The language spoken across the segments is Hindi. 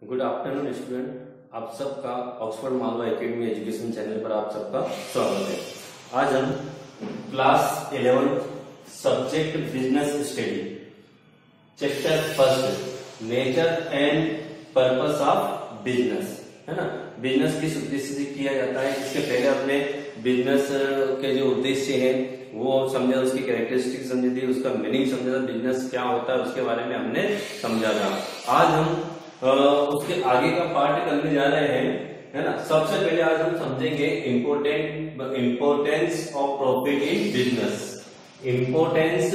गुड आफ्टरनून स्टूडेंट, आप सबका Oxford Malwa academy education channel पर आप सबका स्वागत है। आज हम class 11 subject business study chapter first nature and purpose of business, है ना। बिजनेस किस उद्देश्य से किया जाता है, इसके पहले हमने बिजनेस के जो उद्देश्य है वो समझा, उसकी कैरेक्टरिस्टिक समझी थी, उसका मीनिंग समझा था, बिजनेस क्या होता है उसके बारे में हमने समझा था। आज हम उसके आगे का पार्ट करने जा रहे हैं, है ना। सबसे पहले आज हम समझेंगे importance of profit in business. Importance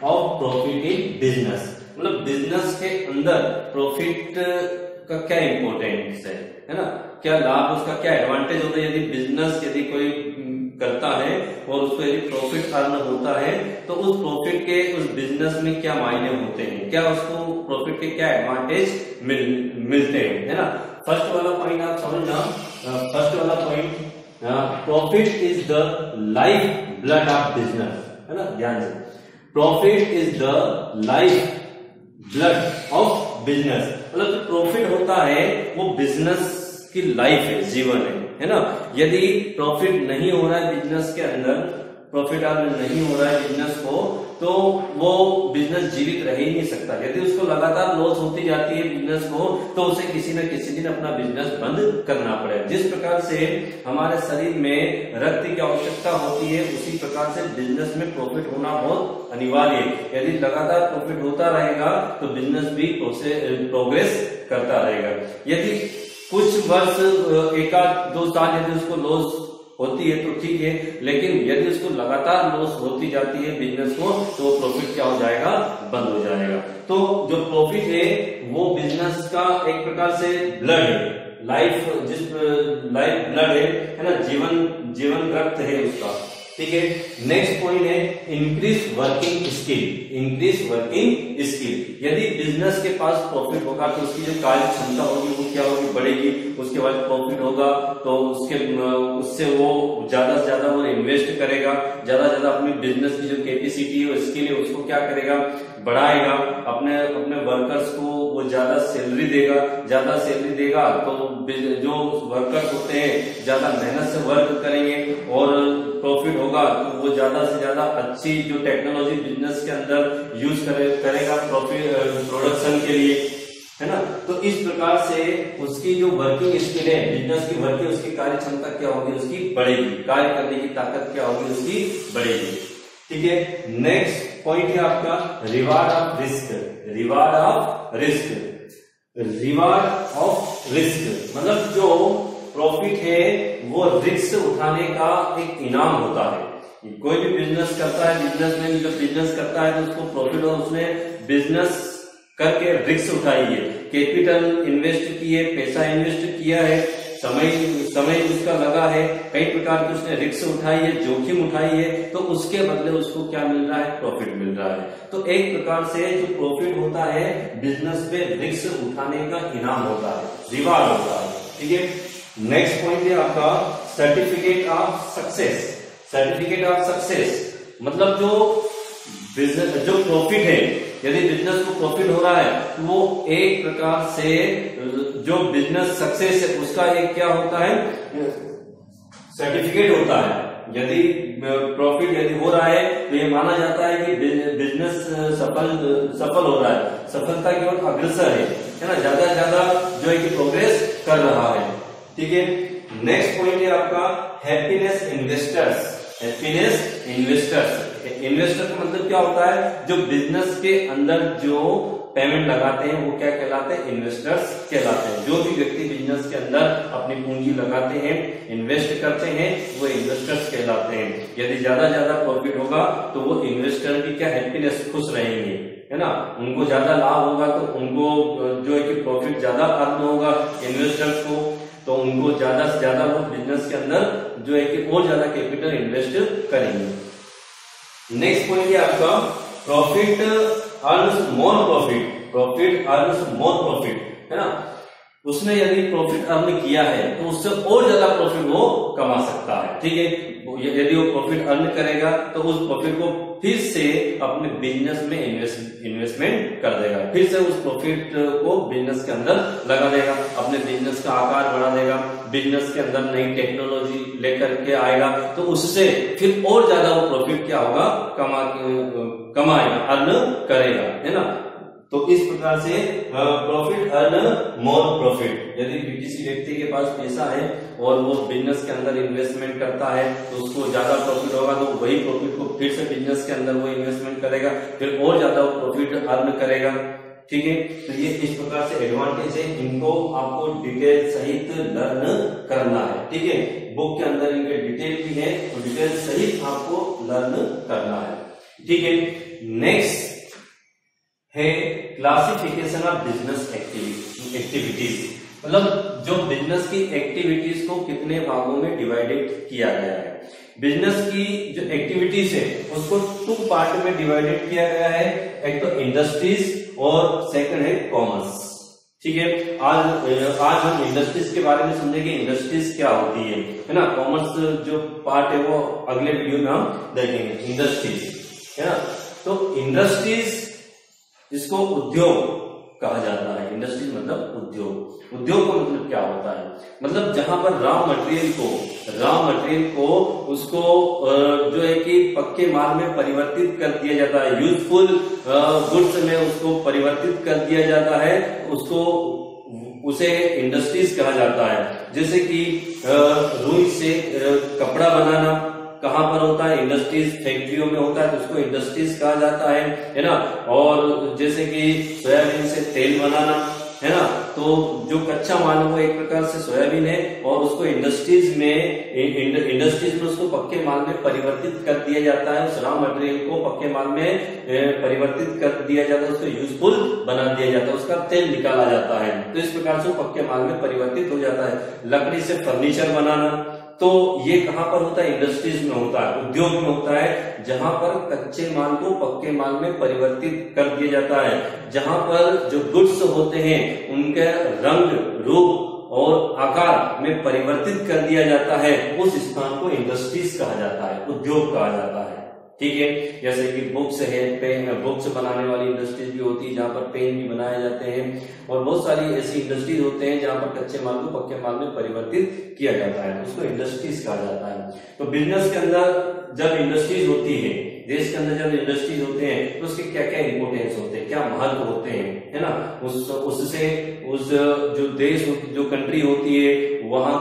of profit in business मतलब बिजनेस के अंदर प्रॉफिट का क्या इम्पोर्टेंस है ना, क्या लाभ, उसका क्या एडवांटेज होता है यदि बिजनेस यदि कोई करता है और उसको यदि प्रॉफिट अर्न होता है तो उस प्रॉफिट के उस बिजनेस में क्या मायने होते हैं, क्या उसको प्रॉफिट के क्या एडवांटेज मिलते हैं, है ना। फर्स्ट वाला पॉइंट आप समझना। फर्स्ट वाला point, profit is the life blood of business, है ना। ध्यान से, profit is the life blood of business मतलब जो प्रॉफिट होता है वो बिजनेस की लाइफ है, जीवन है ना। यदि प्रॉफिट नहीं हो रहा है बिजनेस के अंदर, प्रॉफिट अर्न नहीं हो रहा है बिजनेस को, तो वो बिजनेस जीवित रह ही नहीं सकता। यदि उसको लगातार लॉस होती जाती है बिजनेस को, तो उसे किसी न किसी दिन अपना बिजनेस बंद करना पड़ेगा। जिस प्रकार से हमारे शरीर में रक्त की आवश्यकता होती है, उसी प्रकार से बिजनेस में प्रॉफिट होना बहुत अनिवार्य है। यदि लगातार प्रॉफिट होता रहेगा तो बिजनेस भी प्रोग्रेस करता रहेगा। यदि कुछ वर्ष, एक आध 2 साल यदि उसको लॉस होती है तो ठीक है, लेकिन यदि उसको लगातार लॉस होती जाती है बिजनेस को, तो प्रॉफिट क्या हो जाएगा, बंद हो जाएगा। तो जो प्रॉफिट है वो बिजनेस का एक प्रकार से ब्लड है, लाइफ लाइफ ब्लड है ना, जीवन रक्त है उसका, ठीक है। नेक्स्ट पॉइंट है increase working skill. Increase working skill, यदि बिजनेस के पास प्रॉफिट होगा तो उसकी जो कार्य क्षमता होगी वो क्या होगी, बढ़ेगी। उसके बाद प्रॉफिट होगा तो उससे वो ज्यादा से ज्यादा वो इन्वेस्ट करेगा, ज्यादा से ज्यादा अपनी बिजनेस की जो कैपेसिटी है, स्किल है, उसको क्या करेगा, बढ़ाएगा। अपने वर्कर्स को वो ज्यादा सैलरी देगा, ज्यादा सैलरी देगा तो जो वर्कर्स होते हैं ज्यादा मेहनत से वर्क करेंगे और प्रॉफिट होगा तो वो ज्यादा से ज्यादा अच्छी जो टेक्नोलॉजी बिजनेस के अंदर यूज करेगा प्रॉफिट प्रोडक्शन के लिए, है ना। तो इस प्रकार से उसकी जो वर्किंग स्किल है, बिजनेस की वर्किंग, उसकी कार्य क्षमता क्या होगी, उसकी बढ़ेगी, कार्य करने की ताकत क्या होगी, उसकी बढ़ेगी, ठीक है। नेक्स्ट पॉइंट है आपका reward of risk. Reward of risk, reward of risk मतलब जो प्रॉफिट है वो रिस्क उठाने का एक इनाम होता है। कोई भी बिजनेस करता है, बिजनेसमैन जब बिजनेस करता है तो उसको प्रॉफिट और उसने बिजनेस करके रिस्क उठाई है, कैपिटल इन्वेस्ट की है, पैसा इन्वेस्ट किया है, समय उसका लगा है, कई प्रकार की उसने रिस्क उठाई है, जोखिम उठाई है, तो उसके बदले उसको क्या मिल रहा है, प्रॉफिट मिल रहा है। तो एक प्रकार से जो प्रॉफिट होता है बिजनेस पे रिस्क उठाने का इनाम होता है, रिवार्ड होता है, ठीक है। नेक्स्ट पॉइंट है आपका certificate of success. Certificate of success मतलब जो प्रॉफिट है, यदि बिजनेस को प्रॉफिट हो रहा है तो वो एक प्रकार से जो बिजनेस सक्सेस है उसका एक क्या होता है, सर्टिफिकेट होता है। यदि प्रॉफिट यदि हो रहा है तो ये माना जाता है कि बिजनेस सफल हो रहा है, सफलता की ओर अग्रसर है ना, ज्यादा से ज्यादा जो है कि प्रोग्रेस कर रहा है, ठीक है। नेक्स्ट पॉइंट है आपका happiness investors. Happiness investors, investor का मतलब क्या होता है, जो बिजनेस के अंदर जो पेमेंट लगाते हैं वो क्या कहलाते हैं, इन्वेस्टर्स कहलाते हैं। जो भी व्यक्ति बिजनेस के अंदर अपनी पूंजी लगाते हैं, इन्वेस्ट करते हैं, वो इन्वेस्टर्स कहलाते हैं। यदि ज्यादा प्रॉफिट होगा तो वो इन्वेस्टर भी क्या हैप्पीनेस, खुश रहेंगे, है ना। उनको ज्यादा लाभ होगा तो उनको जो है कि प्रॉफिट ज्यादा अर्न होगा इन्वेस्टर्स को, तो उनको ज्यादा से ज्यादा वो बिजनेस के अंदर जो है कि और ज्यादा कैपिटल इन्वेस्ट करेंगे। नेक्स्ट पॉइंट है आपका profit earns more profit. Profit earns more profit, है ना। उसने यदि प्रॉफिट अर्न किया है तो उससे और ज्यादा प्रॉफिट वो कमा सकता है। ठीक है, यदि वो प्रॉफिट अर्न करेगा तो उस प्रॉफिट को फिर से अपने बिजनेस में इन्वेस्टमेंट कर देगा, फिर से उस प्रॉफिट को बिजनेस के अंदर लगा देगा, अपने बिजनेस का आकार बढ़ा देगा, बिजनेस के अंदर नई टेक्नोलॉजी लेकर के आएगा, तो उससे फिर और ज्यादा वो प्रॉफिट क्या होगा, कमाएगा, अर्न करेगा, है ना। तो इस प्रकार से प्रॉफिट अर्न मोर प्रॉफिट। यदि किसी व्यक्ति के पास पैसा है और वो बिजनेस के अंदर इन्वेस्टमेंट करता है तो उसको ज्यादा प्रॉफिट होगा, तो वही प्रॉफिट को फिर से बिजनेस के अंदर वो इन्वेस्टमेंट करेगा, फिर और ज्यादा वो प्रॉफिट अर्न करेगा। ठीक है, तो ये इस प्रकार से एडवांटेज है, इनको आपको डिटेल सहित लर्न करना है। ठीक है, बुक के अंदर इनके डिटेल भी है, तो डिटेल सहित आपको लर्न करना है। ठीक है, नेक्स्ट है क्लासिफिकेशन ऑफ बिजनेस एक्टिविटीज, मतलब जो बिजनेस की एक्टिविटीज को कितने भागों में डिवाइडेड किया गया है। बिजनेस की जो एक्टिविटीज है उसको 2 पार्ट में डिवाइडेड किया गया है, एक तो इंडस्ट्रीज और सेकंड है कॉमर्स। ठीक है, आज हम इंडस्ट्रीज के बारे में समझेंगे, इंडस्ट्रीज क्या होती है ना। कॉमर्स जो पार्ट है वो अगले वीडियो में हम देखेंगे, इंडस्ट्रीज, है ना। तो इंडस्ट्रीज, इसको उद्योग कहा जाता है। इंडस्ट्रीज मतलब उद्योग। उद्योग का मतलब क्या होता है, मतलब जहां पर रॉ मटेरियल को उसको जो है कि पक्के माल में परिवर्तित कर दिया जाता है, यूजफुल गुड्स में उसको परिवर्तित कर दिया जाता है, उसे इंडस्ट्रीज कहा जाता है। जैसे कि रुई से कपड़ा बनाना कहां पर होता है, इंडस्ट्रीज, फैक्ट्रियों में होता है, तो उसको इंडस्ट्रीज कहा जाता है ना। और जैसे कि सोयाबीन से तेल बनाना, है ना, तो जो कच्चा माल है वो एक प्रकार से सोयाबीन है और उसको इंडस्ट्रीज में उसको पक्के माल में परिवर्तित कर दिया जाता है, उस रॉ मटेरियल को पक्के माल में परिवर्तित कर दिया जाता है, उसको यूजफुल बना दिया जाता है, उसका तेल निकाला जाता है, तो इस प्रकार से पक्के माल में परिवर्तित हो जाता है। लकड़ी से फर्नीचर बनाना, तो ये कहां पर होता है, इंडस्ट्रीज में होता है, उद्योग में होता है, जहां पर कच्चे माल को पक्के माल में परिवर्तित कर दिया जाता है, जहां पर जो गुड्स होते हैं उनके रंग, रूप और आकार में परिवर्तित कर दिया जाता है, उस स्थान को इंडस्ट्रीज कहा जाता है, उद्योग कहा जाता है। ठीक है, जैसे कि बुक्स है, पेन, बुक्स बनाने वाली इंडस्ट्रीज भी होती है जहां पर पेन भी बनाए जाते हैं, और बहुत सारी ऐसी इंडस्ट्रीज होते हैं जहां पर कच्चे माल को पक्के माल में परिवर्तित किया जाता है, उसको इंडस्ट्रीज कहा जाता है। तो बिजनेस के अंदर जब इंडस्ट्रीज होती है, देश के अंदर जब इंडस्ट्रीज होते हैं तो उसके क्या क्या इंपोर्टेंस होते हैं, क्या महत्व होते हैं, है ना। उससे उस जो देश, जो कंट्री होती है, वहां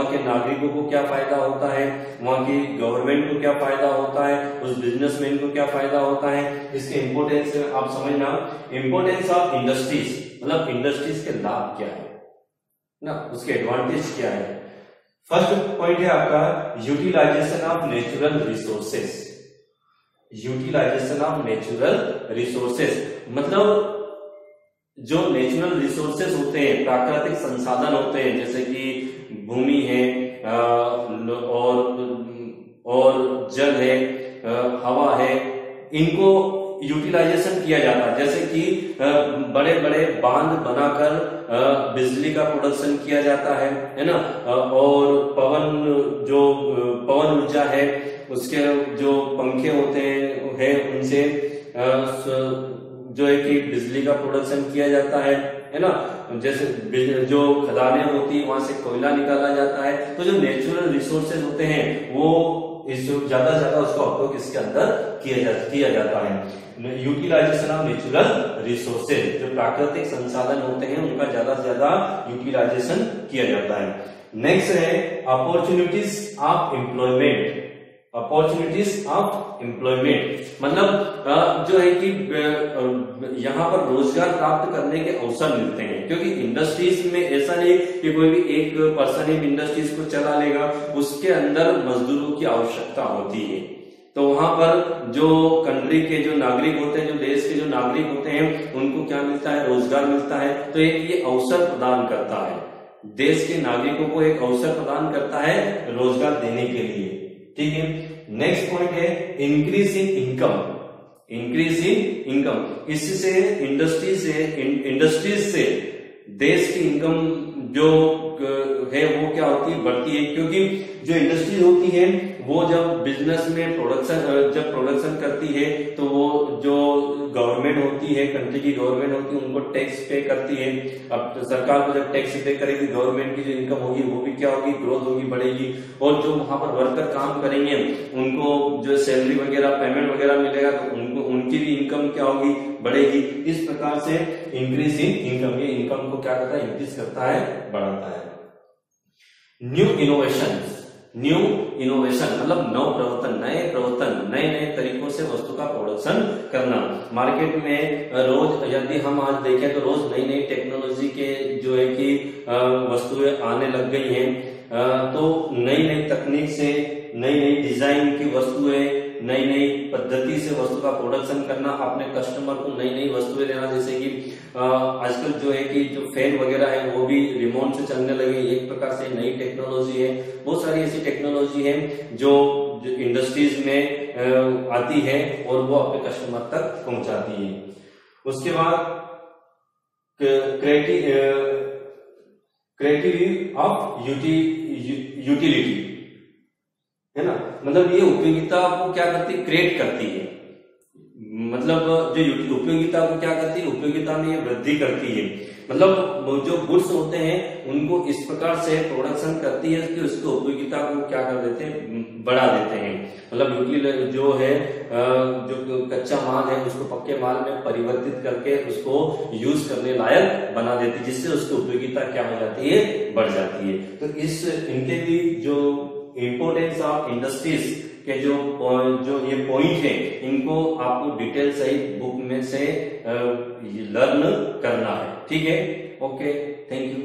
के नागरिकों को क्या फायदा होता है, वहां की गवर्नमेंट को क्या फायदा होता है, उस बिजनेसमैन को क्या फायदा होता है, इसके इंपोर्टेंस आप समझना। इंपोर्टेंस ऑफ इंडस्ट्रीज मतलब इंडस्ट्रीज के लाभ क्या है ना, उसके एडवांटेज क्या है। फर्स्ट पॉइंट है आपका utilisation of natural resources. Utilisation of natural resources मतलब जो नेचुरल रिसोर्सेस होते हैं, प्राकृतिक संसाधन होते हैं, जैसे कि भूमि है और जल है, हवा है, इनको यूटिलाइजेशन किया जाता है। जैसे कि बड़े बड़े बांध बनाकर बिजली का प्रोडक्शन किया जाता है ना। और पवन ऊर्जा है, उसके जो पंखे होते हैं उनसे जो है कि बिजली का प्रोडक्शन किया जाता है ना। जैसे जो खदानें होती है वहां से कोयला निकाला जाता है। तो जो नेचुरल रिसोर्सेज होते हैं वो ज्यादा से ज्यादा उसका उपयोग इसके अंदर किया जाता है। यूटिलाइजेशन ऑफ नेचुरल रिसोर्सेज, जो प्राकृतिक संसाधन होते हैं उनका ज्यादा से ज्यादा यूटिलाइजेशन किया जाता है। नेक्स्ट है opportunities of employment. Opportunities of employment मतलब जो है कि यहाँ पर रोजगार प्राप्त करने के अवसर मिलते हैं, क्योंकि इंडस्ट्रीज में ऐसा नहीं कि कोई भी एक पर्सन ही इंडस्ट्रीज को चला लेगा, उसके अंदर मजदूरों की आवश्यकता होती है। तो वहां पर जो कंट्री के जो नागरिक होते हैं, जो देश के जो नागरिक होते हैं, उनको क्या मिलता है, रोजगार मिलता है। तो एक ये अवसर प्रदान करता है, देश के नागरिकों को एक अवसर प्रदान करता है रोजगार देने के लिए। ठीक है, नेक्स्ट पॉइंट है increase in income. Increase in income, इससे इंडस्ट्रीज से देश की इनकम जो है वो क्या होती है, बढ़ती है, क्योंकि जो इंडस्ट्री होती है वो जब बिजनेस में प्रोडक्शन करती है तो वो जो गवर्नमेंट होती है, कंट्री की गवर्नमेंट होती है, उनको टैक्स पे करती है। अब तो सरकार को जब टैक्स पे करेगी, गवर्नमेंट की जो इनकम होगी वो भी क्या होगी, ग्रोथ होगी, बढ़ेगी। और जो वहां पर वर्कर काम करेंगे उनको जो सैलरी वगैरह, पेमेंट वगैरह मिलेगा तो उनको उनकी भी इनकम क्या होगी, बढ़ेगी। इस प्रकार से इंक्रीज इन इनकम, ये इनकम को क्या करता है, इंक्रीज करता है, बढ़ाता है। न्यू इनोवेशन मतलब नव प्रवर्तन, नए नए तरीकों से वस्तु का प्रोडक्शन करना। मार्केट में रोज यदि हम आज देखें तो रोज नई नई टेक्नोलॉजी के जो है कि वस्तुएं आने लग गई हैं। तो नई नई तकनीक से, नई नई डिजाइन की वस्तुएं, नई नई पद्धति से वस्तु का प्रोडक्शन करना, अपने कस्टमर को नई नई वस्तुएं देना। जैसे कि आजकल जो है कि जो फैन वगैरह है वो भी रिमोट से चलने लगे, एक प्रकार से नई टेक्नोलॉजी है। बहुत सारी ऐसी टेक्नोलॉजी है जो इंडस्ट्रीज में आती है और वो अपने कस्टमर तक पहुंचाती है। उसके बाद क्रिएटिविटी ऑफ यूटिलिटी है ना, मतलब ये उपयोगिता को क्या करती है, क्रिएट करती है। मतलब जो उपयोगिता को क्या करती है, उपयोगिता में ये वृद्धि करती है। मतलब जो गुड्स होते हैं उनको इस प्रकार से प्रोडक्शन करती है कि उसकी उपयोगिता को क्या कर देते हैं, बढ़ा देते हैं। मतलब जो है जो कच्चा माल है उसको पक्के माल में परिवर्तित करके उसको यूज करने लायक बना देती है, जिससे उसकी उपयोगिता क्या हो जाती है, बढ़ जाती है। तो इनके भी जो इंपोर्टेंस ऑफ इंडस्ट्रीज के जो ये पॉइंट है, इनको आपको डिटेल सहित बुक में से लर्न करना है। ठीक है, ओके, थैंक यू।